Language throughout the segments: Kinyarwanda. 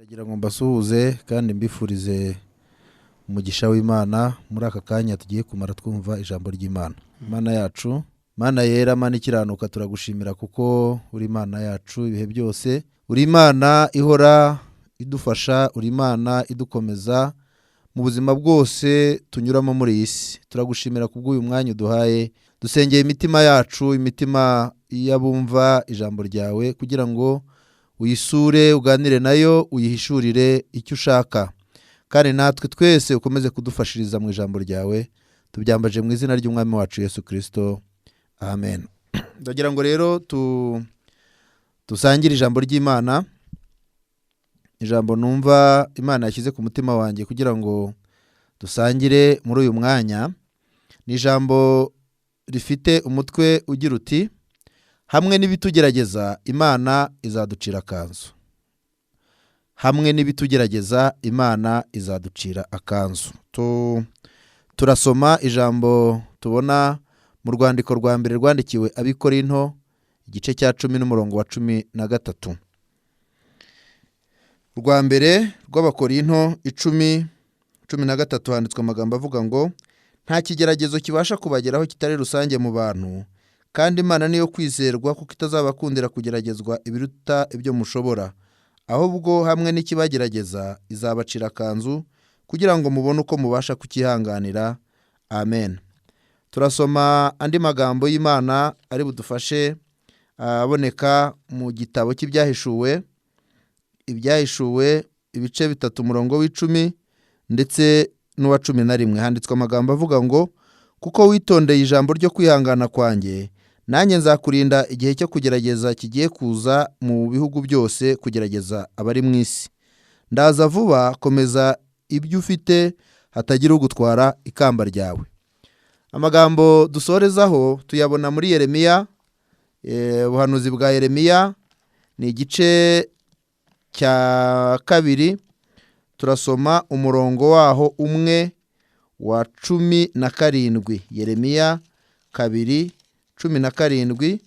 Ndagira ngo mbasuhuze kandi mbifurize umugisha w'Imana muri aka kanya tugiye kumara twumva ijambo ry'Imana. Imana yacu, Mana yera, Mana ikiranuka, turagushimira kuko uri Imana yacu ibihe byose. Uri Imana ihora idufasha, uri Imana idukomeza mu buzima bwose tunyuramo muri iyi si. Turagushimira kubw'uyu mwanya uduhaye. Dusengeye imitima yacu, imitima y'abumva ijambo ryawe, kugira ngo uyisure, uganire nayo, uyihishurire icyo ushaka. Kandi natwe twese ukomeze kudufashiriza mu ijambo ryawe. Tubyambaje mu izina ry'Umwami wacu Yesu Kristo. Amen. Ndagira ngo rero dusangire ijambo ry'Imana. Ijambo numva Imana yashyize ku mutima wanjye kugira ngo dusangire muri uyu mwanya. Ni ijambo rifite umutwe ugira uti: hamwe n'ibitugerageza Imana izaducira akanzu. Hamwe n'ibitugerageza Imana izaducira akanzu. Turasoma ijambo tubona mu rwandiko rwa mbere rwandikiwe Abikorinto, igice cya 10 n'umurongo wa 13. Rwa mbere rw'Abakorinto 10:13 handitswe amagambo avuga ngo: nta kigeragezo kibasha kubageraho kitari rusange mu bantu, kandi Imana niyo kwizerwa kuko itazabakundira kugeragezwa ibiruta ibyo mushobora, ahubwo hamwe n'ikibagerageza izabacira akanzu kugira ngo mubone uko mubasha kukihanganira. Amen. Turasoma andi magambo y'Imana ari budufashe aboneka mu gitabo cy'Ibyahishuwe, ibice 3 umurongo w'10 ndetse n'uwa 11. Handitswe amagambo avuga ngo: kuko witondeye ijambo ryo kwihangana kwanjye, nanjye nzakurinda igihe cyo kugerageza kigiye kuza mu bihugu byose kugerageza abari mu isi. Ndaza vuba, komeza ibyo ufite, hatagira ugutwara ikamba ryawe. Amagambo dusorezaho tuyabona muri Yeremiya, ubuhanuzi bwa Yeremiya, ni igice cya 2. Turasoma umurongo waho umwe wa 17. Yeremiya 2:17.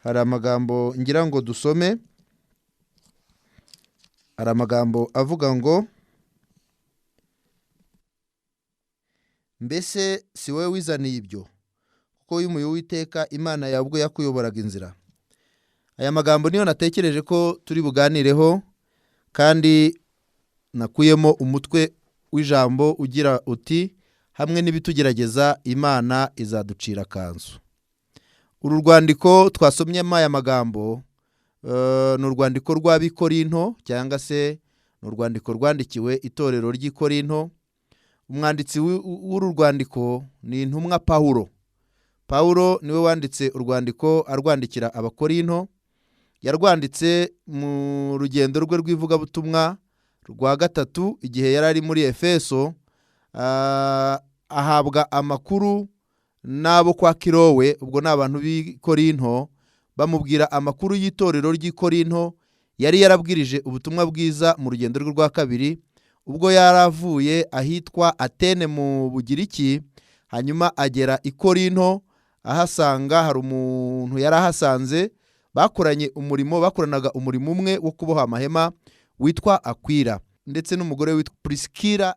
Hari amagambo ngira ngo dusome. Hari amagambo avuga ngo: mbese si wowe wizaniye ibyo, kuko wimuye Uwiteka Imana yawe ubwo yakuyoboraga inzira. Aya magambo niyo natekereje ko turi buganireho, kandi nakuyemo umutwe w'ijambo ugira uti: hamwe n'ibitugerageza Imana izaducira akanzu. Uru rwandiko twasomyemo aya magambo ni urwandiko rw'Abikorinto, cyangwa se ni urwandiko rwandikiwe itorero ry'Ikorinto. Umwanditsi w'uru rwandiko ni intumwa Pawulo. Pawulo niwe wanditse urwandiko arwandikira Abakorinto. Yarwanditse mu rugendo rwe rw'ivugabutumwa rwa 3, igihe yari ari muri Efeso. Ahabwa amakuru n'abo kwa Kirowe, ubwo ni abantu b'i Korinto, bamubwira amakuru y'itorero ry'i Korinto. Yari yarabwirije ubutumwa bwiza mu rugendo rwe rwa 2, ubwo yaravuye ahitwa Atene mu Bugiriki, hanyuma agera i Korinto. Ahasanga hari umuntu yari ahasanze, bakoranaga umurimo umwe wo kuboha amahema, witwa Akwila, ndetse n'umugore witwa Priskila.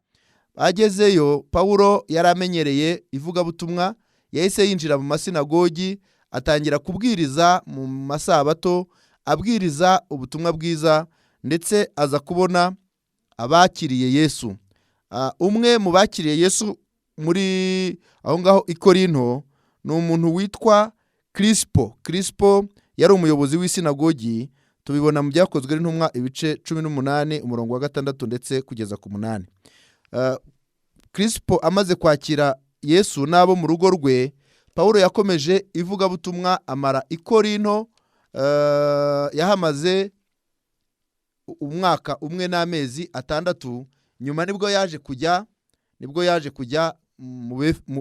Agezeyo, Pawulo yari amenyereye ivugabutumwa, yahise yinjira mu masinagogi, atangira kubwiriza mu masabato, abwiriza ubutumwa bwiza, ndetse aza kubona abakiriye Yesu. Umwe mu bakiriye Yesu muri aho ngaho i Korinto ni umuntu witwa Crispo yari umuyobozi w'isinagogi. Tubibona mu Byakozwe n'Intumwa ibice 18 umurongo wa 6 ndetse kugeza ku 8. Crispo amaze kwakira Yesu n'abo mu rugo rwe, Pawulo yakomeje ivugabutumwa, amara i Korinto. Yahamaze umwaka umwe n'amezi 6. Nyuma nibwo yaje kujya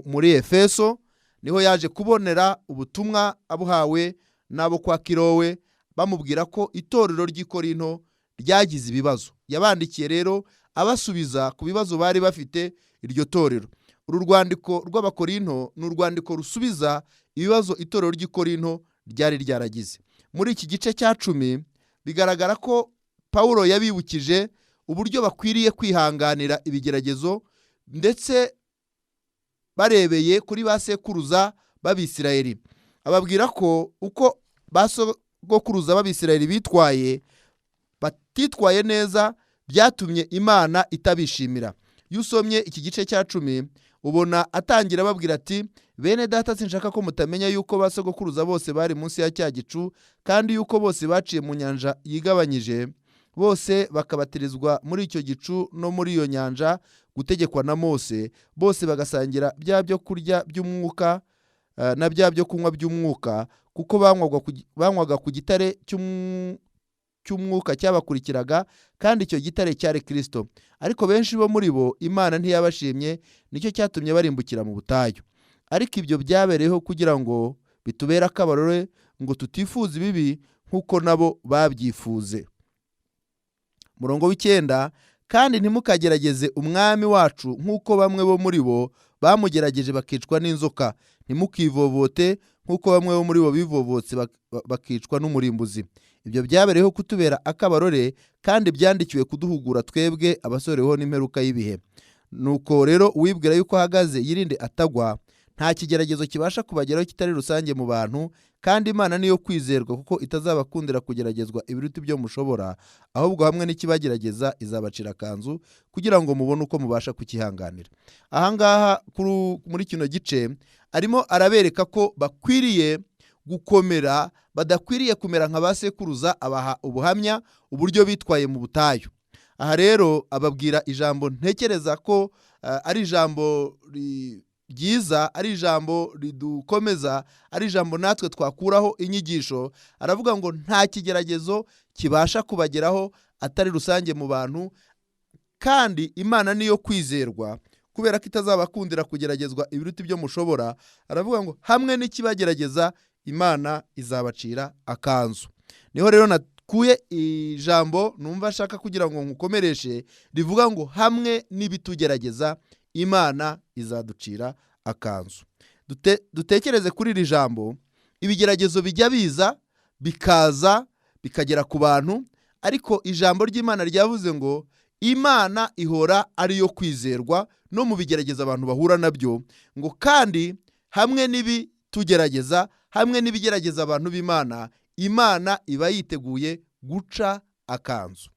muri Efeso. Niho yaje kubonera ubutumwa abuhawe n'abo kwa Kirowe, bamubwira ko itorero ry'i Korinto ryagize ibibazo. Yabandikiye rero abasubiza ku bibazo bari bafite iryo torero. Uru rwandiko rw'Abakorinto ni urwandiko rusubiza ibibazo itorero ry'i Korinto ryari ryaragize. Muri iki gice cya 10 bigaragara ko Pawulo yabibukije uburyo bakwiriye kwihanganira ibigeragezo, ndetse barebeye kuri ba sekuruza b'Abisirayeli. Ababwira ko uko ba sogokuruza b'Abisirayeli bitwaye batitwaye neza byatumye Imana itabishimira. Iyo usomye iki gice cya 10 ubona atangira ababwira ati, bene data, sinshaka ko mutamenya yuko ba sogokuruza bose bari munsi ya cya gicu, kandi yuko bose baciye mu nyanja yigabanyije, bose bakabatirizwa muri icyo gicu no muri iyo nyanja gutegekwa na Mose, bose bagasangira bya byo kurya by'umwuka na bya byo kunywa by'umwuka, kuko banywaga ku gitare cy'umwuka cyabakurikiraga, kandi icyo gitare cyari Kristo. Ariko benshi bo muri bo Imana ntiyabashimye, nicyo cyatumye barimbukira mu butayu. Ariko ibyo byabereyeho kugira ngo bitubere akabarore, ngo tutifuza ibibi nk'uko nabo babyifuze. Murongo w'9, kandi ntimukagerageze umwami wacu nk'uko bamwe bo muri bo bamugerageje bakicwa n'inzoka. Ntimukivovote nk'uko bamwe bo muri bo bivovotse bakicwa n'umurimbuzi. Ibyo byabereyeho kutubera akabarore, kandi byandikiwe kuduhugura twebwe abasoreweho n'imperuka y'ibihe. Nuko rero uwibwira yuko ahagaze yirinde atagwa. Nta kigeragezo kibasha kubageraho kitari rusange mu bantu, kandi Imana niyo kwizerwa, kuko itazabakundira kugeragezwa ibiruta ibyo mushobora, ahubwo hamwe n'ikibagerageza izabacira akanzu, kugira ngo mubone uko mubasha kukihanganira. Ahangaha muri kino gice arimo arabereka ko bakwiriye gukomera, badakwiriye kumera nka ba sekuruza. Abaha ubuhamya uburyo bitwaye mu butayu. Aha rero ababwira ijambo ntekereza ko ari ijambo ryiza, ari ijambo ridukomeza, ari ijambo natwe twakuraho inyigisho. Aravuga ngo nta kigeragezo kibasha kubageraho atari rusange mu bantu, kandi Imana niyo kwizerwa, kubera ko itazabakundira kugeragezwa ibiruta ibyo mushobora. Aravuga ngo hamwe n'ikibagerageza Imana izabacira akanzu. Niho rero nakuye ijambo numva ashaka kugira ngo nkukomereshe, rivuga ngo hamwe n'ibitugerageza Imana izaducira akanzu. Dutekereze kuri iri jambo. Ibigeragezo bijya biza bikaza bikagera ku bantu, ariko ijambo ry'Imana ryavuze ngo Imana ihora ariyo kwizerwa no mu bigerageza abantu bahura nabyo, ngo kandi hamwe n'ibitugerageza, hamwe n'ibigerageza abantu b'Imana, Imana iba yiteguye guca akanzu.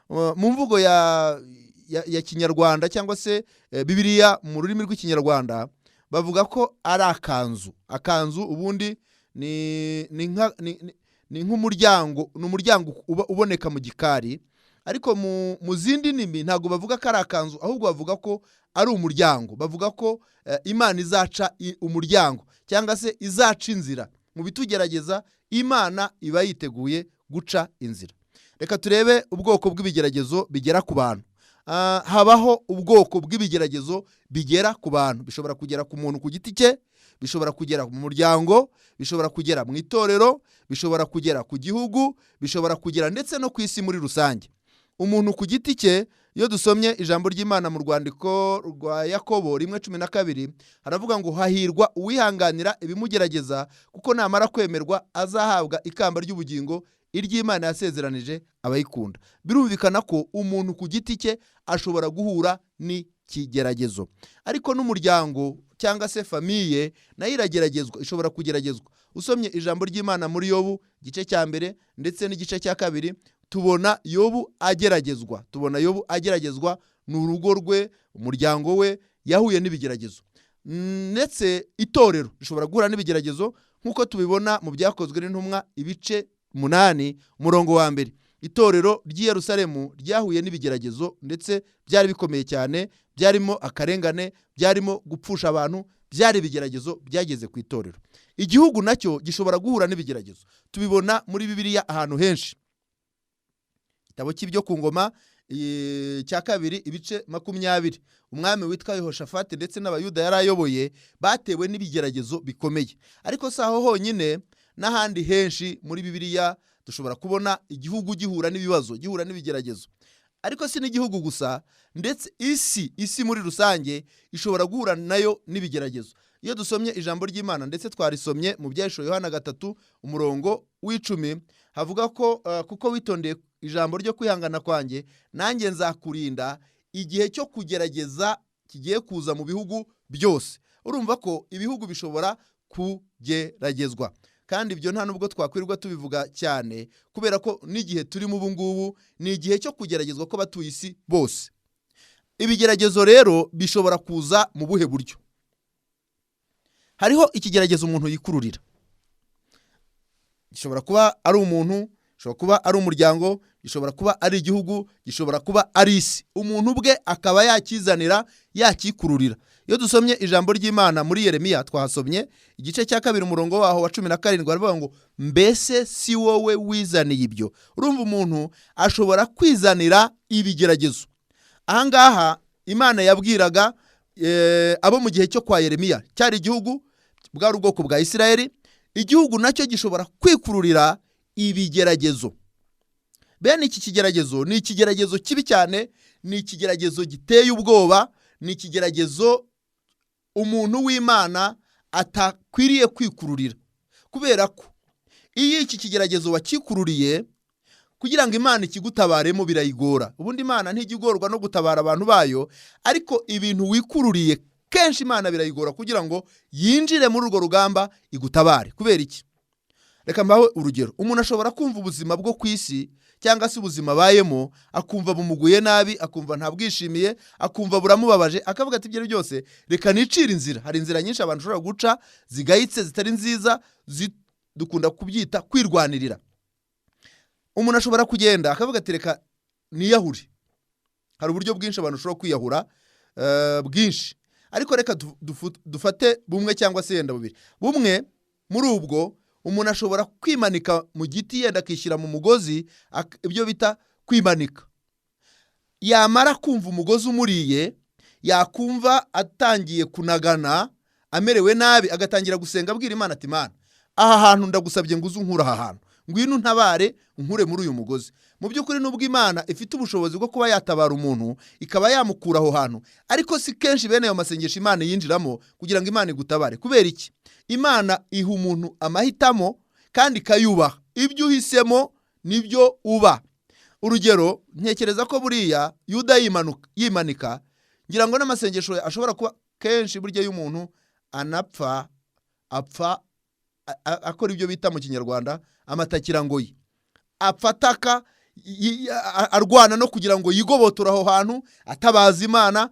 Mu mvugo ya Kinyarwanda cyangwa se Bibiliya mu rurimi rw'Ikinyarwanda bavuga ko ari akanzu. Akanzu ubundi ni nk'umuryango, ni umuryango uboneka mu gikari, ariko mu zindi ndimi ntabwo bavuga ko ari akanzu, ahubwo bavuga ko ari umuryango. Bavuga ko Imana izaca umuryango cyangwa se izaca inzira. Mu bitugerageza Imana iba yiteguye guca inzira. Reka turebe ubwoko bw'ibigeragezo bigera ku bantu. Habaho ubwoko bw'ibigeragezo bigera ku bantu. Bishobora kugera ku muntu ku giti cye, bishobora kugera mu muryango, bishobora kugera mu itorero, bishobora kugera ku gihugu, bishobora kugera ndetse no ku isi muri rusange. Umuntu ku giti cye, iyo dusomye ijambo ry'Imana mu rwandiko rwa Yakobo 1:12, haravuga ngo hahirwa uwihanganira ibimugerageza, kuko namara kwemerwa azahabwa ikamba ry'ubugingo iry'Imana yasezeranije abayikunda. Birumvikana ko umuntu ku giti cye ashobora guhura n'ikigeragezo, ariko n'umuryango cyangwa se famiye nayo irageragezwa, ishobora kugeragezwa. Usomye ijambo ry'Imana muri Yobu gice cya 1 ndetse n'igice cya 2, tubona Yobu ageragezwa, n'urugo rwe, umuryango we yahuye n'ibigeragezo. Ndetse itorero rishobora guhura n'ibigeragezo, nk'uko tubibona mu Byakozwe n'Intumwa ibice 8 umurongo wa 1. Itorero ry'i Yerusalemu ryahuye n'ibigeragezo, ndetse byari bikomeye cyane, byarimo akarengane, byarimo gupfusha abantu, byari ibigeragezo byageze ku itorero. Igihugu nacyo gishobora guhura n'ibigeragezo. Tubibona muri Bibiliya ahantu henshi. Igitabo cy'ibyo ku ngoma cya 2 ibice 20, umwami witwa Yehoshafati ndetse n'abayuda yari ayoboye batewe n'ibigeragezo bikomeye. Ariko saho honyine, n'ahandi henshi muri Bibiliya dushobora kubona igihugu gihura n'ibibazo, gihura n'ibigeragezo. Ariko si n'igihugu gusa, ndetse isi muri rusange ishobora guhura nayo n'ibigeragezo. Iyo dusomye ijambo ry'Imana, ndetse twarisomye mu Byahishuwe Yohana 3 umurongo w'10, havuga ko kuko witondeye ijambo ryo kwihangana kwanjye, nanjye nzakurinda igihe cyo kugerageza kigiye kuza mu bihugu byose. Urumva ko ibihugu bishobora kugeragezwa, kandi ibyo nta nubwo twakwirirwa tubivuga cyane, kubera ko n'igihe turimo ubu ngubu ni igihe cyo kugeragezwa ko batuye isi bose. Ibigeragezo rero bishobora kuza mu buhe buryo? Hariho ikigeragezo umuntu yikururira. Gishobora kuba ari umuntu, gishobora kuba ari umuryango, gishobora kuba ari igihugu, gishobora kuba ari isi. Umuntu ubwe akaba yakizanira, yakikururira. Iyo dusomye ijambo ry'Imana muri Yeremiya, twahasomye igice cya 2 umurongo waho wa 17, baravuga ngo mbese si wowe wizaniye ibyo. Urumva umuntu ashobora kwizanira ibigeragezo. Ahangaha Imana yabwiraga abo mu gihe cyo kwa Yeremiya, cyari igihugu bwari ubwoko bwa Isirayeli. Igihugu nacyo gishobora kwikururira ibigeragezo. Bene iki kigeragezo ni ikigeragezo kibi cyane, ni ikigeragezo giteye ubwoba, ni ikigeragezo umuntu w'Imana atakwiriye kwikururira, kubera ko iyo iki kigeragezo wakikururiye kugira ngo Imana ikigutabaremo birayigora. Ubundi Imana ntigigorwa no gutabara abantu bayo, ariko ibintu wikururiye kenshi Imana birayigora kugira ngo yinjire muri urwo rugamba igutabare. Kubera iki? Reka mbaho urugero. Umuntu ashobora kumva ubuzima bwo ku isi cyangwa se ubuzima bayemo, akumva bumuguye nabi, akumva ntabwishimiye, akumva buramubabaje, akavuga ati ibyo byose reka nicira inzira. Hari inzira nyinshi abantu ushobora guca zigayitse, zitari nziza, dukunda kubyita kwirwanirira. Umuntu ashobora kugenda akavuga ati reka niyahure. Hari uburyo bwinshi abantu ushobora kwiyahura, bwinshi, ariko reka dufate bumwe cyangwa se yenda bubiri. Bumwe muri ubwo, umuntu ashobora kwimanika mu giti, yenda akishyira mu mugozi, ibyo bita kwimanika. Yamara kumva umugozi umuriye, yakumva atangiye kunagana, amerewe nabi, agatangira gusenga abwira Imana ati Imana, aha hantu ndagusabye ngo uzunkura aha hantu, ngwino ntabare unkure muri uyu mugozi. Mu by'ukuri nubwo Imana ifite ubushobozi bwo kuba yatabara umuntu ikaba yamukura aho hantu, ariko si kenshi bene ayo masengesho Imana yinjiramo kugira ngo Imana igutabare. Kubera iki? Imana iha umuntu amahitamo kandi ikayubaha. Ibyo uhisemo nibyo uba. Urugero, ntekereza ko buriya Yuda yimanika, ngira ngo n'amasengesho ashobora kuba kenshi burya y'umuntu apfa akora ibyo bita mu Kinyarwanda amatakirangoyi, apfataka arwana no kugira ngo yigobotora aho hantu, atabaza Imana.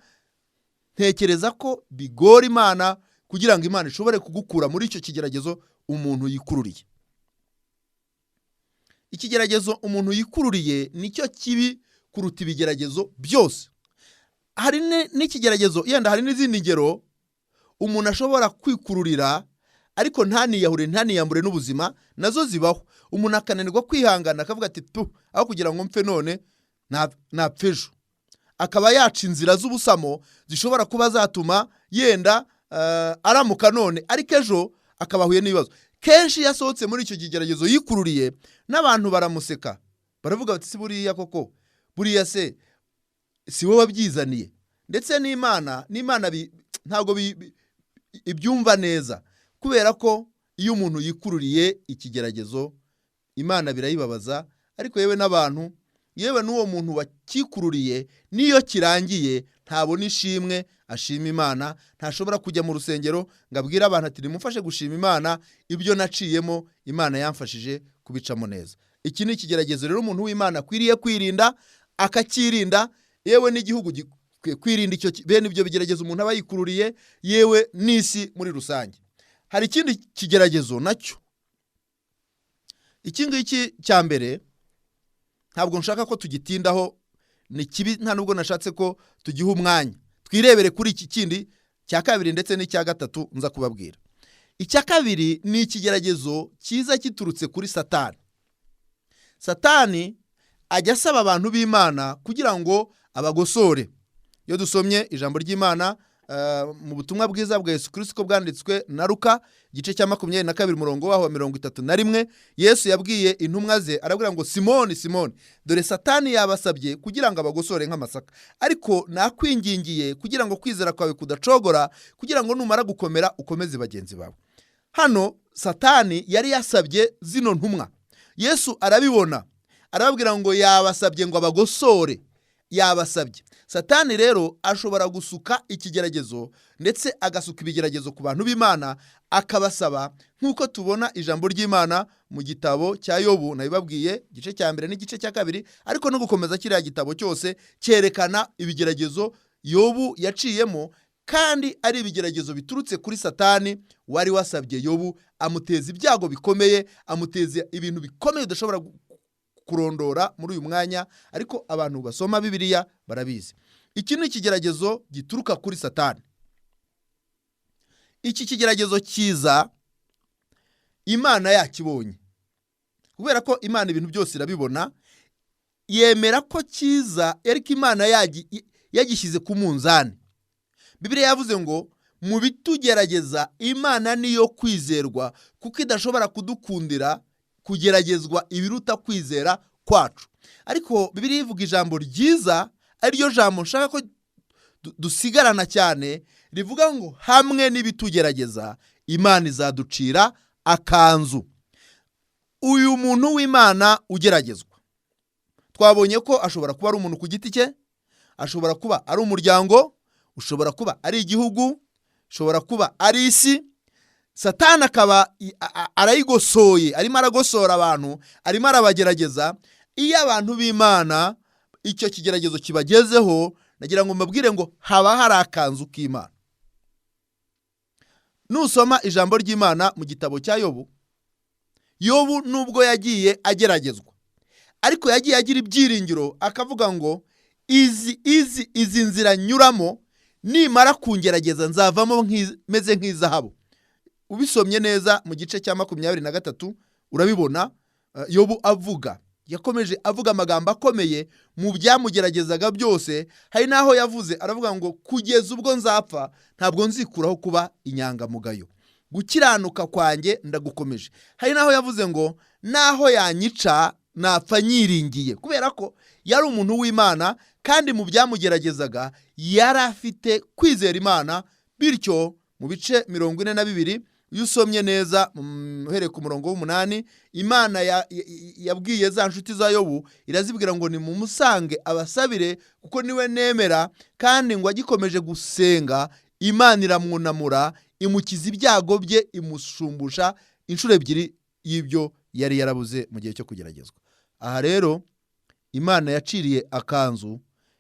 Ntekereza ko bigora Imana kugira ngo Imana ishobore kugukura muri icyo kigeragezo umuntu yikururiye. Ikigeragezo umuntu yikururiye nicyo kibi kuruta ibigeragezo byose. Hari n'ikigeragezo, yenda hari n'izindi ngero umuntu ashobora kwikururira ariko ntaniyahure, ntaniyambure n'ubuzima, nazo zibaho. Umuntu akananirwa kwihangana akavuga ati aho kugira ngo mpfe none napfe ejo, akaba yaca inzira z'ubusamo zishobora kuba zatuma yenda aramuka none, ariko ejo akaba ahuye n'ibibazo. Kenshi yasohotse muri icyo kigeragezo yikururiye, n'abantu baramuseka, baravuga bati si buriya koko, buriya se si wowe wabyizaniye. Ndetse n'Imana ntabwo ibyumva neza, kubera ko iyo umuntu yikururiye ikigeragezo Imana birayibabaza. Ariko yewe n'abantu, yewe n'uwo muntu wakikururiye, niyo kirangiye ntabona ishimwe ashima Imana. Ntashobora kujya mu rusengero ngo abwire abantu ati nimufashe gushima Imana ibyo naciyemo, Imana yamfashije kubicamo neza. Iki ni ikigeragezo rero umuntu w'Imana akwiriye kwirinda, akakirinda. Yewe n'igihugu kwirinda bene ibyo bigeragezo umuntu aba yikururiye, yewe n'isi muri rusange. Hari ikindi kigeragezo nacyo, iki ngiki cya mbere ntabwo nshaka ko tugitindaho, ni kibi, nta nubwo nashatse ko tugiha umwanya. Twirebere kuri iki kindi cya kabiri ndetse n'icya gatatu nza kubabwira. Icya kabiri ni ikigeragezo cyiza kiturutse kuri Satani. Satani ajya asaba abantu b'Imana kugira ngo abagosore. Iyo dusomye ijambo ry'Imana mu butumwa bwiza bwa Yesu Kristo ko bwanditswe na Luka igice cya 22 umurongo waho wa 31, Yesu yabwiye intumwa ze, arabwira ngo Simoni, Simoni, dore Satani yabasabye kugira ngo abagosore nk'amasaka, ariko nakwingingiye kugira ngo kwizera kwawe kudacogora, kugira ngo numara gukomera ukomeze bagenzi bawe. Hano Satani yari yasabye zino ntumwa Yesu arabibona, arababwira ngo yabasabye ngo abagosore, yabasabye. Satani rero ashobora gusuka ikigeragezo ndetse agasuka ibigeragezo ku bantu b'Imana, akabasaba nk'uko tubona ijambo ry'Imana mu gitabo cya Yobu, nabibabwiye igice cya mbere n'igice cya kabiri, ariko no gukomeza kiriya gitabo cyose cyerekana ibigeragezo Yobu yaciyemo, kandi ari ibigeragezo biturutse kuri Satani wari wasabye Yobu, amuteza ibyago bikomeye, amuteza ibintu bikomeye udashobora kurondora muri uyu mwanya, ariko abantu basoma Bibiliya barabizi. Iki ni ikigeragezo gituruka kuri Satani. Iki kigeragezo kiza Imana yakibonye, kubera ko Imana ibintu byose irabibona, yemera ko kiza, ariko Imana yagishyize ku munzani. Bibiliya yavuze ngo mu bitugerageza Imana niyo kwizerwa, kuko idashobora kudukundira kugeragezwa ibiruta kwizera kwacu. Ariko Bibiliya ivuga ijambo ryiza, ari ryo jambo nshaka ko dusigarana cyane, rivuga ngo hamwe n'ibitugerageza Imana izaducira akanzu. Uyu muntu w'Imana ugeragezwa, twabonye ko ashobora kuba ari umuntu ku giti cye, ashobora kuba ari umuryango, ushobora kuba ari igihugu, ushobora kuba ari isi. Satani akaba arayigosoye, arimo aragosora abantu, arimo arabagerageza. Iyo abantu b'Imana icyo kigeragezo kibagezeho, nagira ngo mbabwire ngo haba hari akanzu k'Imana. Nusoma ijambo ry'Imana mu gitabo cya Yobu, Yobu nubwo yagiye ageragezwa, ariko yagiye agira ibyiringiro, akavuga ngo izi nzira nyuramo nimara kungerageza nzavamo meze nk'izahabu. Ubisomye neza mu gice cya 23 urabibona. Yobu yakomeje avuga amagambo akomeye mu byamugeragezaga byose. Hari naho yavuze, aravuga ngo kugeza ubwo nzapfa ntabwo nzikuraho kuba inyangamugayo, gukiranuka kwanjye ndagukomeje. Hari naho yavuze ngo naho yanyica napfa nyiringiye, kubera ko yari umuntu w'Imana, kandi mu byamugeragezaga yari afite kwizera Imana. Bityo mu bice 42 iyo usomye neza uhereye ku murongo w'8, Imana yabwiye za nshuti za Yobu, irazibwira ngo nimumusange abasabire, kuko niwe nemera. Kandi ngo agikomeje gusenga, Imana iramwunamura, imukiza ibyago bye, imushumbusha inshuro 2 y'ibyo yari yarabuze mu gihe cyo kugeragezwa. Aha rero Imana yaciriye akanzu,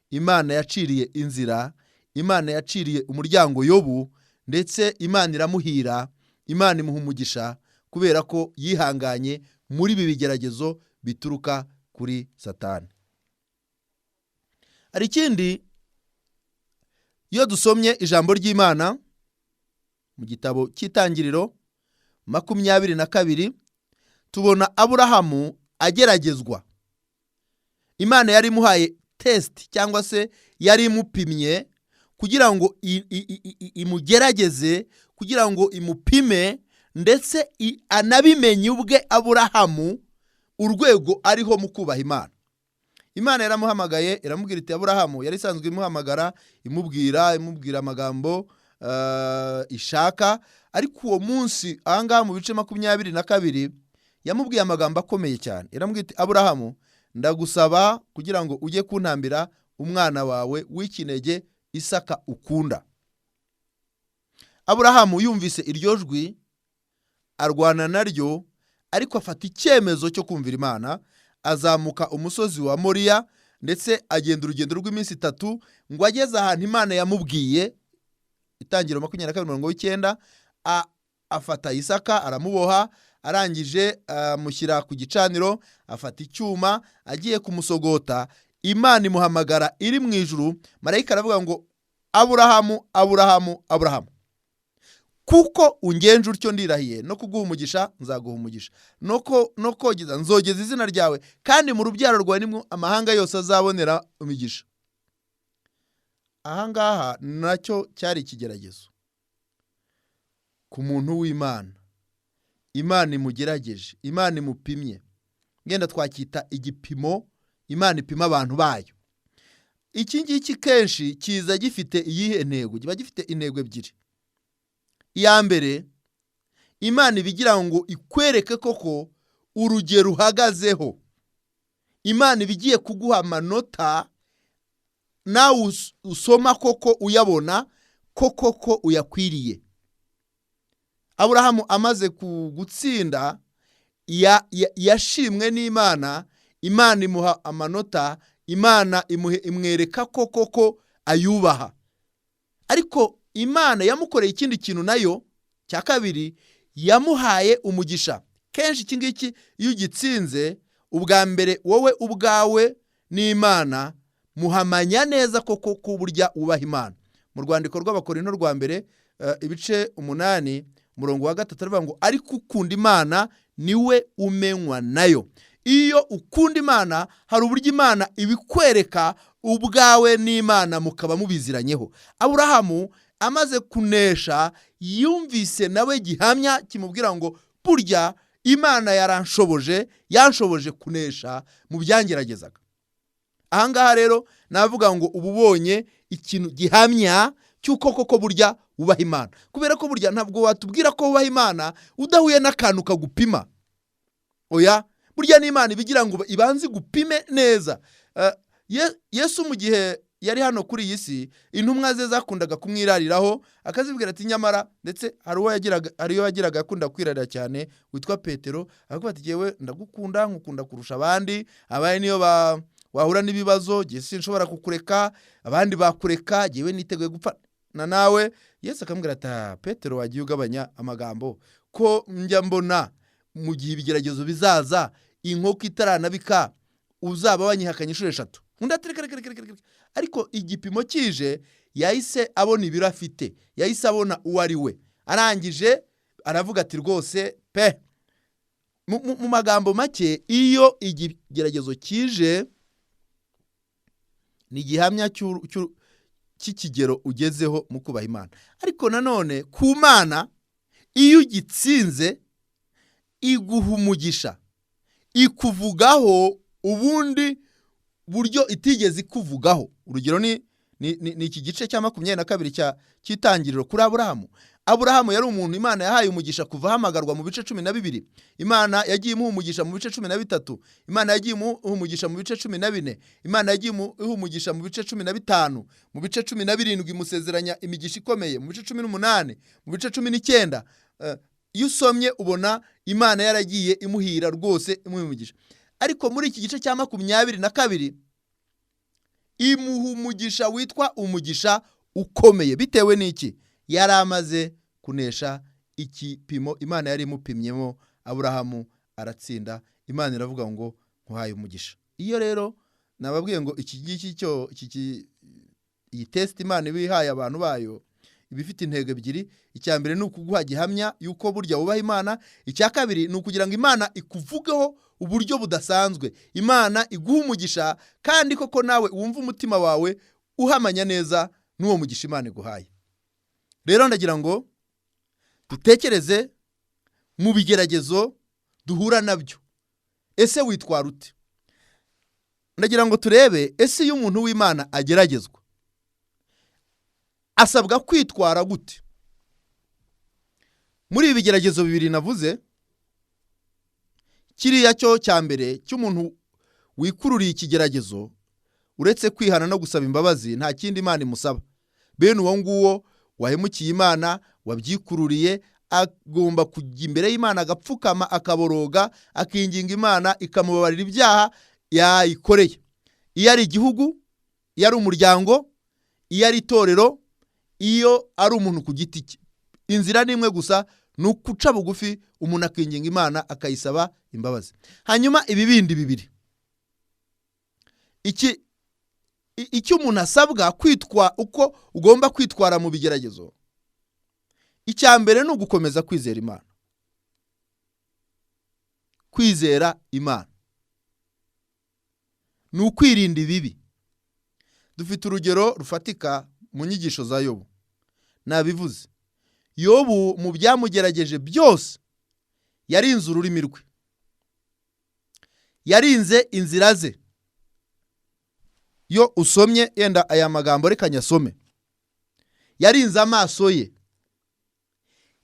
Imana yaciriye inzira, Imana yaciriye umuryango Yobu, ndetse Imana iramuhira, Imana imuha umugisha, kubera ko yihanganye muri ibi bigeragezo bituruka kuri Satani. Hari ikindi, iyo dusomye ijambo ry'Imana mu gitabo cy'Itangiriro 22, tubona Aburahamu ageragezwa. Imana yari imuhaye test, cyangwa se yari imupimye kugira ngo imugerageze, kugira ngo imupime, ndetse anabimenye ubwe Aburahamu urwego ariho mu kubaha Imana. Imana yaramuhamagaye, iramubwira iti Aburahamu, yari isanzwe imuhamagara imubwira amagambo ishaka, ariko uwo munsi ahangaha mu bice 22 yamubwiye amagambo akomeye cyane. Iramubwira iti Aburahamu, ndagusaba kugira ngo ujye kuntambira umwana wawe w'ikinege Isaka ukunda. Aburahamu yumvise iryo jwi, arwana naryo, ariko afata icyemezo cyo kumvira Imana. Azamuka umusozi wa Moriya, ndetse agenda urugendo rw'iminsi 3, ngo ageze ahantu Imana yamubwiye. Itangiriro 22:9, afata Isaka aramuboha, arangije amushyira ku gicaniro, afata icyuma, agiye kumusogota. Imana imuhamagara iri mu ijuru, marayika aravuga ngo Aburahamu, Aburahamu, Aburahamu, kuko ungenje utyo ndirahiye no kuguha umugisha nzaguha umugisha, no kogeza nzogeza izina ryawe, kandi mu rubyaro rwawe nimwe amahanga yose azabonera umugisha. Ahangaha nacyo cyari ikigeragezo ku muntu w'Imana. Imana imugerageje, Imana imupimye, ngenda twakita igipimo Imana ipima abantu bayo. Iki ngiki kenshi kiza gifite iyihe ntego? Kiba gifite intego ebyiri. Iya mbere, Imana ibigira ngo ikwereke koko urugero uhagazeho Imana ibigiye kuguha amanota nawe usoma koko uyabona koko uyakwiriye. Aburahamu amaze gutsinda yashimwe n'Imana, Imana imuha amanota, Imana imwereka koko ayubaha. Ariko Imana yamukoreye ikindi kintu nayo cya kabiri, yamuhaye umugisha. Kenshi iki ngiki iyo ugitsinze ubwa mbere wowe ubwawe n'Imana muhamanya neza koko ko burya ubaha Imana. Mu rwandiko rw'Abakorinto rwa mbere ibice 8 umurongo wa 3 aravuga ngo ariko ukunda Imana niwe umenywa nayo. Iyo ukunda Imana hari uburyo Imana ibikwereka ubwawe n'Imana mukaba mubiziranyeho. Aburahamu amaze kunesha yumvise nawe gihamya kimubwira ngo burya Imana yanshoboje kunesha mu byangeragezaga. Ahangaha rero navuga ngo ububonye ikintu gihamya cyuko koko burya ubaha Imana. Kubera ko burya ntabwo watubwira ko ubaha Imana udahuye n'akantu kagupima. Oya, burya n'Imana ibigira ngo ibanze gupime neza. Yesu mu gihe yari hano kuri iyi si, intumwa ze zakundaga kumwirariraho akazibwira ati nyamara, ndetse hariyo yagiraga akunda kwirarira cyane witwa Petero, akavuga ati jewe ndagukunda nkukunda kurusha abandi, abaye niyo wahura n'ibibazo je sinshobora kukureka, abandi bakureka jewe niteguye gupfa na nawe. Yesu akamubwira ati Petero wagiye ugabanya amagambo, ko njya mbona mu gihe ibigeragezo bizaza inkoko itaranabika uzaba wanyihakanye inshuro 3. Undi atireka ariko igipimo kije yahise abona ibiro afite, yahise abona uwo ari we, arangije aravuga ati rwose pe. Mu magambo make, iyo igeragezo kije ni gihamya cy'ikigero ugezeho mu kubaha Imana. Ariko nanone ku Mana iyo ugitsinze iguha umugisha, ikuvugaho ubundi buryo itigeze ikuvugaho. Urugero ni iki gice cya 22 cy'itangiriro kuri Aburahamu. Aburahamu yari umuntu Imana yahaye umugisha kuva hamagarwa mu bice 12. Imana yagiye imuha umugisha mu bice 13. Imana yagiye imuha umugisha mu bice 14. Imana yagiye imuha umugisha mu bice 15. Mu bice 17 imusezeranya imigisha ikomeye. Mu bice 18, mu bice 19. Iyo usomye ubona Imana yaragiye imuhira rwose imuha umugisha. Ariko muri iki gice cya 22 imuha umugisha witwa umugisha ukomeye. Bitewe n'iki? Yari amaze kunesha ikipimo Imana yari imupimyemo. Aburahamu aratsinda, Imana iravuga ngo nkuhaye umugisha. Iyo rero nababwiye ngo iyi test Imana ibihaye abantu bayo ibifite intego ebyiri. Icya mbere ni ukuguha gihamya yuko burya ubaha Imana. Icya kabiri ni ukugira ngo Imana ikuvugeho uburyo budasanzwe, Imana iguha umugisha kandi koko nawe wumva umutima wawe uhamanya neza n'uwo mugisha Imana iguhaye. Rero ndagira ngo dutekereze mu bigeragezo duhura nabyo. Ese witwara ute? Ndagira ngo turebe ese iyo umuntu w'Imana ageragezwa asabwa kwitwara gute. Muri ibi bigeragezo bibiri navuze, kiriya cyo cya mbere cy'umuntu wikururiye ikigeragezo, uretse kwihana no gusaba imbabazi nta kindi Imana imusaba. Bene uwo nguwo wahemukiye Imana, wabyikururiye, agomba kujya imbere y'Imana agapfukama akaboroga akinginga Imana ikamubabarira ibyaha yayikoreye. Iyo ari igihugu, iyo ari umuryango, iyo ari itorero, iyo ari umuntu ku giti cye, inzira nimwe gusa, nukuca bugufi umuntu akinginga Imana akayisaba imbabazi. Hanyuma ibi bindi bibiri, icyo umuntu asabwa kwitwa uko ugomba kwitwara mu bigeragezo, icya mbere ni ugukomeza kwizera Imana. Kwizera Imana ni ukwirinda ibibi. Dufite urugero rufatika mu nyigisho za Yobu. Nabivuze, Yobu mu byamugerageje byose yarinze ururimi rwe, yarinze inzira ze. Yo usomye yenda aya magambo reka nyasome. Yarinze amaso ye,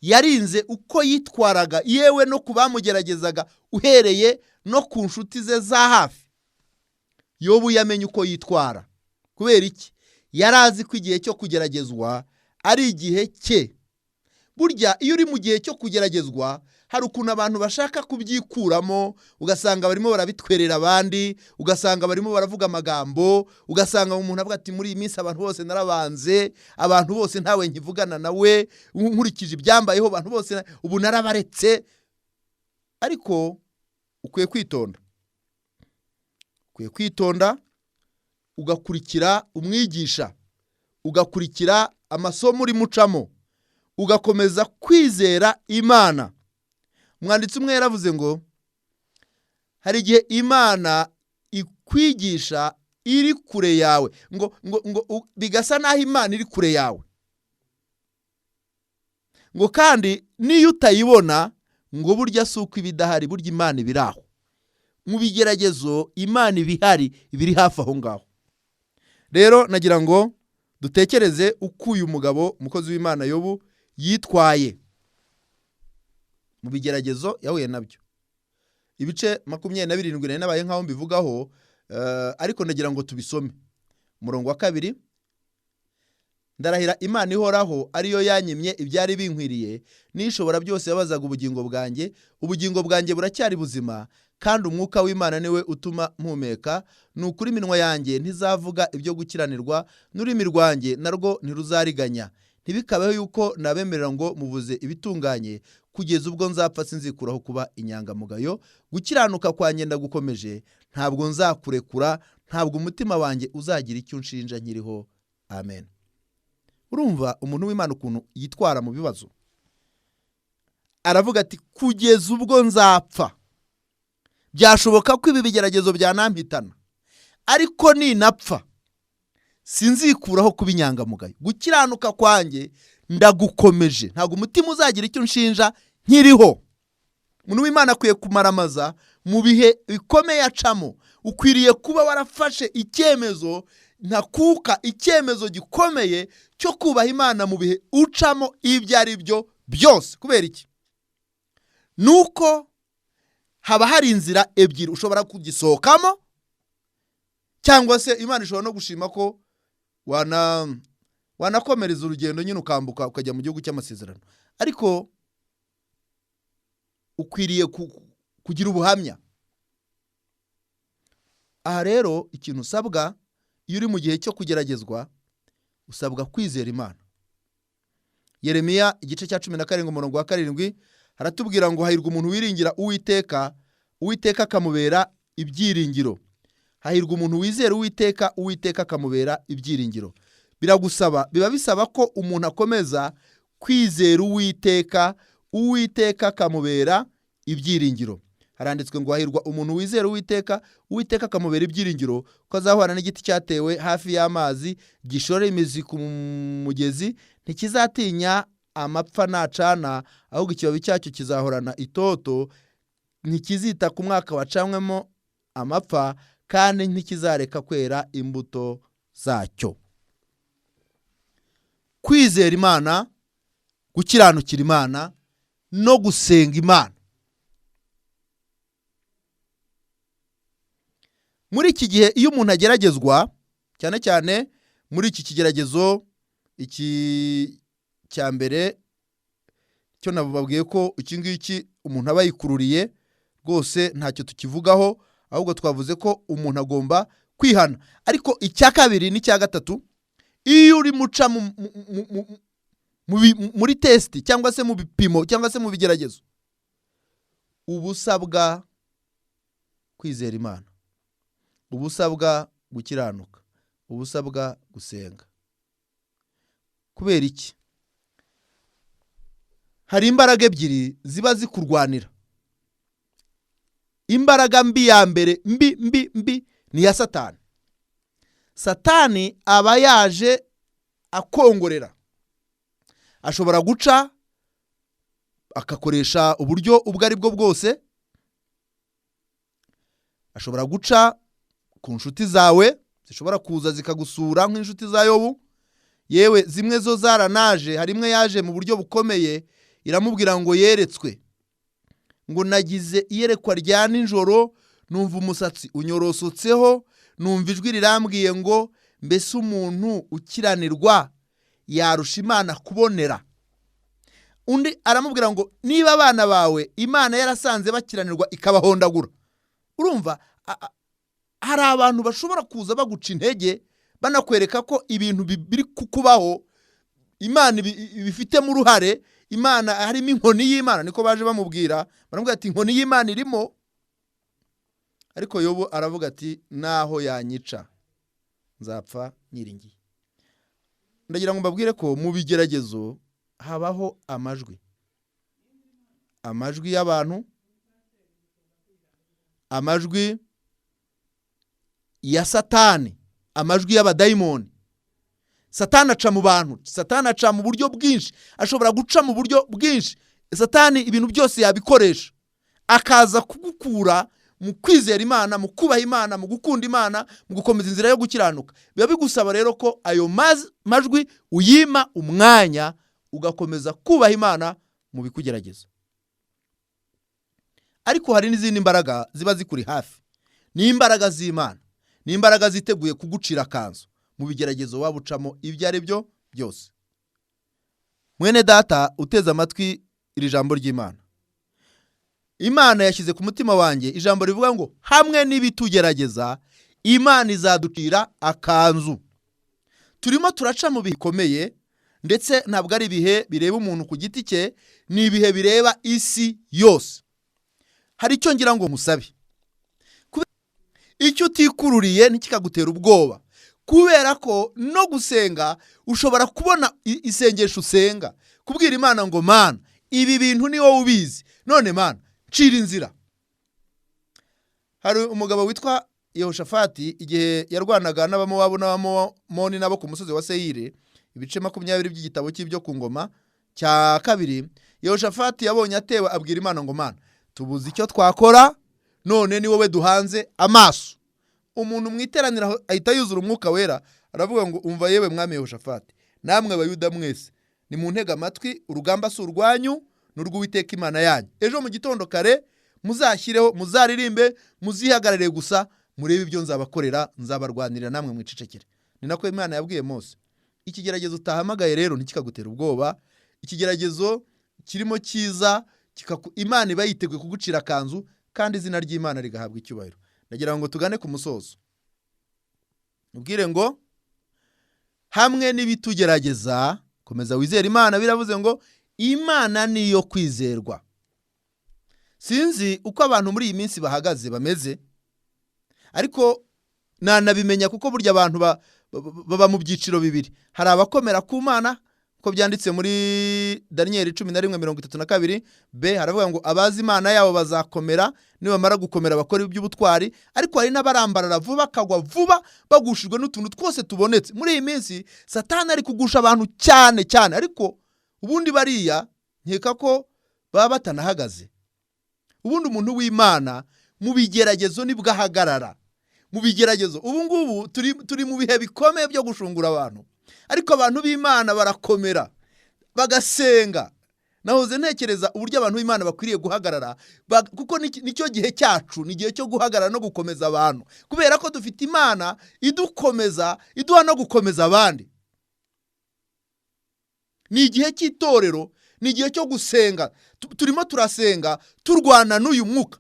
yarinze uko yitwaraga, yewe no ku bamugeragezaga, uhereye no ku nshuti ze za hafi. Yobu yamenye uko yitwara. Kubera iki? Yari azi ko igihe cyo kugeragezwa ari igihe cye. Burya iyo uri mu gihe cyo kugeragezwa, hari ukuntu abantu bashaka kubyikuramo, ugasanga barimo barabitwerera abandi, ugasanga barimo baravuga amagambo, ugasanga umuntu avuga ati muri iyi minsi abantu bose narabanze, abantu bose ntawe nkivugana nawe, nkurikije ibyambayeho abantu bose ubu narabaretse. Ariko ukwiye kwitonda. Ukwiye kwitonda ugakurikira umwigisha, ugakurikira amasomo uri mucamo, ugakomeza kwizera Imana. Umwanditsi umwe yaravuze ngo hari igihe Imana ikwigisha iri kure yawe, ngo bigasa naho Imana iri kure yawe, ngo kandi niyo utayibona ngo burya si uko ibidahari, burya Imana ibiraho. Mu bigeragezo Imana ibihari, ibiri hafi aho ngaho. Rero nagira ngo dutekereze uko uyu mugabo umukozi w'Imana Yobu yitwaye mu bigeragezo yahuye nabyo. Ibice 27 nari nabaye nkaho mbivugaho, ariko nagira ngo tubisome. Umurongo wa 2: ndarahira Imana ihoraho ariyo yanyimye ibyari binkwiriye, nishobora byose yabazaga ubugingo bwanjye. Ubugingo bwanjye buracyari buzima, kandi umwuka w'Imana niwe utuma mpumeka. Nukuri iminwa yanjye ntizavuga ibyo gukiranirwa, n'ururimi rwanjye narwo ntiruzariganya. Ntibikabeho yuko nabemerera ngo muvuze ibitunganye, kugeza ubwo nzapfa sinzikuraho kuba inyangamugayo. Gukiranuka kwanjye ndagukomeje, ntabwo nzakurekura, ntabwo umutima wanjye uzagira icyo unshinja nkiriho. Amen. Urumva umuntu w'Imana ukuntu yitwara mu bibazo. Aravuga ati kugeza ubwo nzapfa. Byashoboka ko ibi bigeragezo byanampitana, ariko ninapfa sinzikuraho kuba inyangamugayo. Gukiranuka kwanjye ndagukomeje, ntabwo umutima uzagira icyo unshinja nkiriho. Umuntu w'Imana akwiye kumaramaza mu bihe bikomeye acamo. Ukwiriye kuba warafashe icyemezo ntakuka, icyemezo gikomeye cyo kubaha Imana mu bihe ucamo ibyo ari byo byose. Kubera iki? Nuko haba hari inzira ebyiri ushobora kugisohokamo, cyangwa se Imana ishobora no gushima ko wanakomereza urugendo nyine ukambuka ukajya mu gihugu cy'amasezerano. Ariko ukwiriye kugira ubuhamya. Aha rero ikintu usabwa iyo uri mu gihe cyo kugeragezwa, usabwa kwizera Imana. Yeremiya igice cya 17 umurongo wa 7 haratubwira ngo hahirwa umuntu wiringira Uwiteka, Uwiteka akamubera ibyiringiro. Hahirwa umuntu wizera Uwiteka, Uwiteka akamubera ibyiringiro. Biba bisaba ko umuntu akomeza kwizera Uwiteka, Uwiteka akamubera ibyiringiro. Haranditswe ngo hahirwa umuntu wizera Uwiteka, Uwiteka akamubera ibyiringiro, ko azahwana n'igiti cyatewe hafi y'amazi, gishora imizi ku mugezi, ntikizatinya amapfa nacana, ahubwo ikibabi cyacyo kizahorana itoto, ntikizita ku mwaka wacamwemo amapfa, kandi ntikizareka kwera imbuto zacyo. Kwizera Imana, gukiranukira Imana no gusenga Imana. Muri iki gihe iyo umuntu ageragezwa, cyane cyane muri iki kigeragezo iki cya mbere cyo nababwiye ko iki ngiki umuntu aba yikururiye rwose ntacyo tukivugaho, ahubwo twavuze ko umuntu agomba kwihana. Ariko icya kabiri n'icya gatatu, iyo uri muca muri testi cyangwa se mu bipimo cyangwa se mu bigeragezo, ubusabwa kwizera Imana, ubusabwa gukiranuka, ubusabwa gusenga. Kubera iki? Hari imbaraga ebyiri ziba zikurwanira. Imbaraga mbi ya mbere mbi ni ya Satani. Satani aba yaje akongorera. Ashobora guca akakoresha uburyo ubwo ari bwo bwose. Ashobora guca ku nshuti zawe, zishobora kuza zikagusura nk'inshuti za Yobu. Yewe zimwe zo zaranaje, hari imwe yaje mu buryo bukomeye iramubwira ngo yeretswe, ngo nagize iyerekwa rya nijoro, numva umusatsi unyorosotseho, numva ijwi rirambwiye ngo mbese umuntu ukiranirwa yarusha Imana kubonera. Undi aramubwira ngo niba abana bawe Imana yarasanze bakiranirwa ikabahondagura. Urumva hari abantu bashobora kuza baguca intege, banakwereka ko ibintu biri kukubaho Imana bifitemo uruhare, Imana harimo inkoni y'Imana, niko baje bamubwira. Baramubwira ati inkoni y'Imana irimo. Ariko Yobu aravuga ati naho yanyica nzapfa nyiringiye. Ndagira ngo mbabwire ko mu bigeragezo habaho amajwi y'abantu, amajwi ya Satani, amajwi y'abadayimoni. Satani aca mu bantu, Satani aca mu buryo bwinshi, ashobora guca mu buryo bwinshi. Satani ibintu byose yabikoresha, akaza kugukura mu kwizera Imana, mu kubaha Imana, mu gukunda Imana, mu gukomeza inzira yo gukiranuka. Biba bigusaba rero ko ayo majwi uyima umwanya, ugakomeza kubaha Imana mu bikugerageza. Ariko hari n'izindi mbaraga ziba zikuri hafi, ni imbaraga z'Imana, ni imbaraga ziteguye kugucira akanzu mu bigeragezo waba ucamo ibyo ari byo byose. Mwene data uteze amatwi iri jambo ry'Imana, Imana yashyize ku mutima wanjye ijambo rivuga ngo hamwe n'ibitugerageza Imana izaducira akanzu. Turimo turaca mu bikomeye, ndetse ntabwo ari ibihe bireba umuntu ku giti cye, ni ibihe bireba isi yose. Hari icyo ngira ngo musabe, icyo utikururiye ntikikagutera ubwoba, kubera ko no gusenga ushobora kubona isengesho usenga, kubwira Imana ngo Mana ibi bintu ni wowe ubizi, none Mana cira inzira. Hari umugabo witwa Yehoshafati, igihe yarwanaga n'abamowabu n'abamoni nabo ku musozi wa Seyire, ibice 20 by'igitabo cy'ibyo ku ngoma cya 2, Yehoshafati yabonye atewe abwira Imana ngo Mana tubuze icyo twakora, none ni wowe duhanze amaso. Umuntu mwiteranira ahita yuzura umwuka wera, aravuga ngo umva yewe mwami Yehoshafati, namwe abayuda mwese ni mu ntega amatwi, urugamba si urwanyu n'urw'Uwiteka Imana yanyu. Ejo mu gitondo kare muzashyireho, muzaririmbe, muzihagarare gusa, murebe ibyo nzabakorera, nzabarwanirira namwe mwicecekere. Ni nako Imana yabwiye Mose. Ikigeragezo utahamagaye rero ntikikagutera ubwoba, ikigeragezo kirimo kiza, Imana iba yiteguye kugucira akanzu, kandi izina ry'Imana rigahabwa icyubahiro. Ndagira ngo tugane ku musozo, ubwire ngo hamwe n'ibitugerageza komeza wizere Imana. Biravuze ngo Imana niyo kwizerwa. Sinzi uko abantu muri iyi minsi bahagaze bameze, ariko nanabimenya kuko burya abantu baba mu byiciro bibiri. Hari abakomera ku Mana, ko byanditse muri Daniel 11:32 b, haravuga ngo abazi Imana yabo bazakomera, nibamara gukomera bakora iby'ubutwari. Ariko hari n'abarambarara vuba, kagwa vuba, bagushijwe n'utuntu twose tubonetse. Muri iyi minsi Satani ari kugusha abantu cyane cyane, ariko ubundi bariya nkeka ko baba batanahagaze. Ubundi umuntu w'Imana mu bigeragezo nibwo ahagarara. Mu bigeragezo ubu ngubu turi mu bihe bikomeye byo gushungura abantu, ariko abantu b'Imana barakomera bagasenga. Nahoze ntekereza uburyo abantu b'Imana bakwiriye guhagarara, kuko nicyo gihe cyacu, ni gihe cyo guhagarara no gukomeza abantu, kubera ko dufite Imana idukomeza, iduha no gukomeza abandi. Ni igihe cy'itorero, ni igihe cyo gusenga. Turimo turasenga turwana n'uyu mwuka.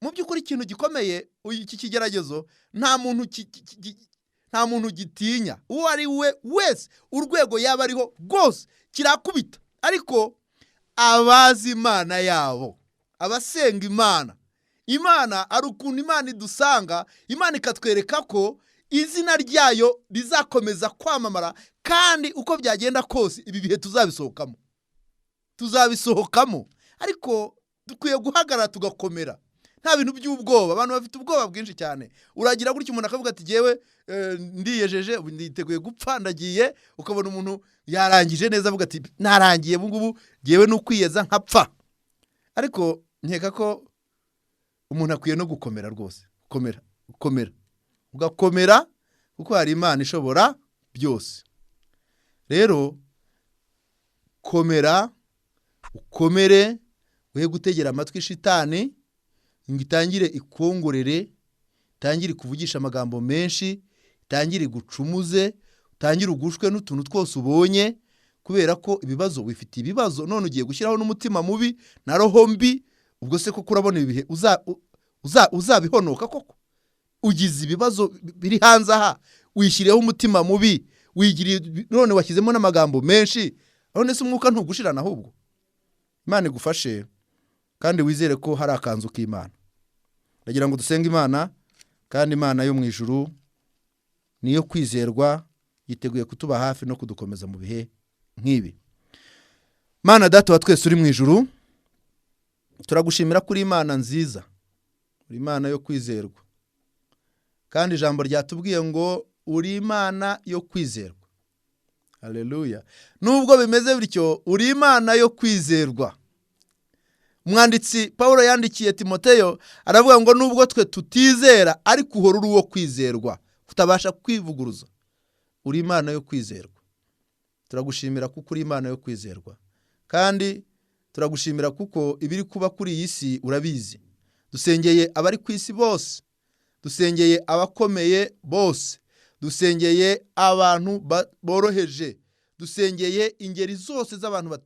Mu by'ukuri ikintu gikomeye iki kigeragezo nta muntu gitinya, uwo ari we wese, urwego yaba ariho rwose kirakubita. Ariko abazi Imana yabo, abasenga Imana ari ukuntu Imana idusanga, Imana ikatwereka ko izina ryayo rizakomeza kwamamara, kandi uko byagenda kose ibi bihe tuzabisohokamo. Ariko dukwiye guhagarara tugakomera, nta bintu by'ubwoba. Abantu bafite ubwoba bwinshi cyane, uragira gutyo umuntu akavuga ati jewe ndiyejeje, nditeguye gupfa, ndagiye. Ukabona umuntu yarangije neza avuga ati narangiye, ngubu jewe n'ukwiyeza nkapfa. Ariko nkeka ko umuntu akwiye no gukomera rwose, ugakomera, kuko hari Imana ishobora byose. Rero komera, ukomere, we gutegera amatwi shitani ngo itangire ikongorere, itangire kuvugisha amagambo menshi, itangire gucumuze, utangire ugushwe n'utuntu twose ubonye, kubera ko ibibazo wifite ibibazo none ugiye gushyiraho n'umutima mubi na roho mbi. Ubwo se koko urabona ibihe uzabihonoka koko? Ugize ibibazo biri hanze aha, wishyiriyeho umutima mubi, wigiriye none washyizemo n'amagambo menshi, none se umwuka ntugushirana ahubwo? Imana igufashe kandi wizere ko hari akanzu k'Imana. Ndagira ngo dusenge Imana, kandi Imana yo mu ijuru niyo kwizerwa, yiteguye kutuba hafi no kudukomeza mu bihe nk'ibi. Mana Data wa twese uri mu ijuru, turagushimira kuri Imana nziza, uri Imana yo kwizerwa, kandi ijambo ryatubwiye ngo uri Imana yo kwizerwa. Haleluya. Nubwo bimeze bityo, uri Imana yo kwizerwa. Umwanditsi Paulo yandikiye Timoteyo aravuga ngo nubwo twe tutizera, ariko uhora uri uwo kwizerwa, utabasha kwivuguruza. Uri Imana yo kwizerwa. Turagushimira kuko uri Imana yo kwizerwa, kandi turagushimira kuko ibiri kuba kuri iyi si urabizi. Dusengeye abari ku isi bose, dusengeye abakomeye bose, dusengeye abantu boroheje, dusengeye ingeri zose z'abantu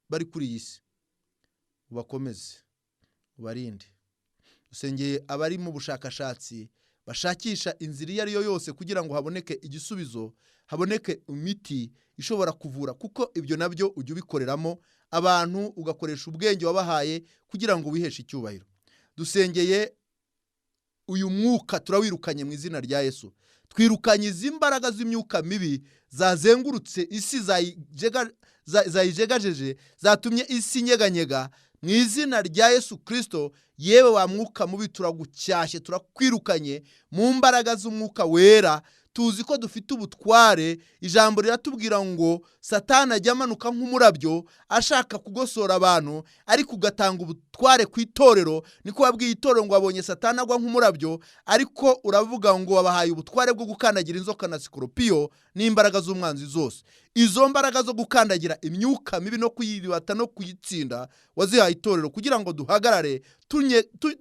bari kuri iyi si. Ubakomeze, ubarinde. Dusengeye abari mu bushakashatsi bashakisha inzira iyo ari yo yose kugira ngo haboneke igisubizo, haboneke imiti ishobora kuvura, kuko ibyo nabyo ujya ubikoreramo abantu, ugakoresha ubwenge wabahaye kugira ngo wiheshe icyubahiro. Dusengeye uyu mwuka, turawirukanye mu izina rya Yesu. Twirukanye izi mbaraga z'imyuka mibi zazengurutse isi, zayijegajeje, zatumye isi nyeganyega. Mu izina rya Yesu Kristo, yewe wa mwuka mubi turagucyashye, turakwirukanye mu mbaraga z'umwuka wera. Tuzi ko dufite ubutware. Ijambo riratubwira ngo Satani ajya amanuka nk'umurabyo ashaka kugosora abantu, ariko ugatanga ubutware ku itorero. Niko wabwiye itorero ngo wabonye Satani agwa nk'umurabyo, ariko uravuga ngo wabahaye ubutware bwo gukandagira inzoka na sikoropiyo n'imbaraga z'umwanzi zose. Izo mbaraga zo gukandagira imyuka mibi no kuyiribata no kuyitsinda wazihaye itorero kugira ngo duhagarare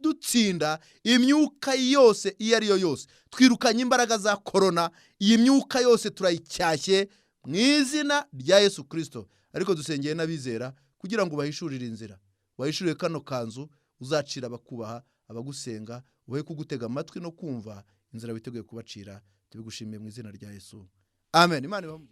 dutsinda imyuka yose iyo ari yo yose. Twirukanye imbaraga za korona, iyi myuka yose turayicyashye mu izina rya Yesu Kristo. Ariko dusengeye n'abizera kugira ngo bahishurire inzira, bahishurire kano kanzu, uzacira abakubaha, abagusenga, uhe kugutega amatwi no kumva inzira witeguye kubacira. Tubigushimiye mu izina rya Yesu. Amen. Imana ibahe.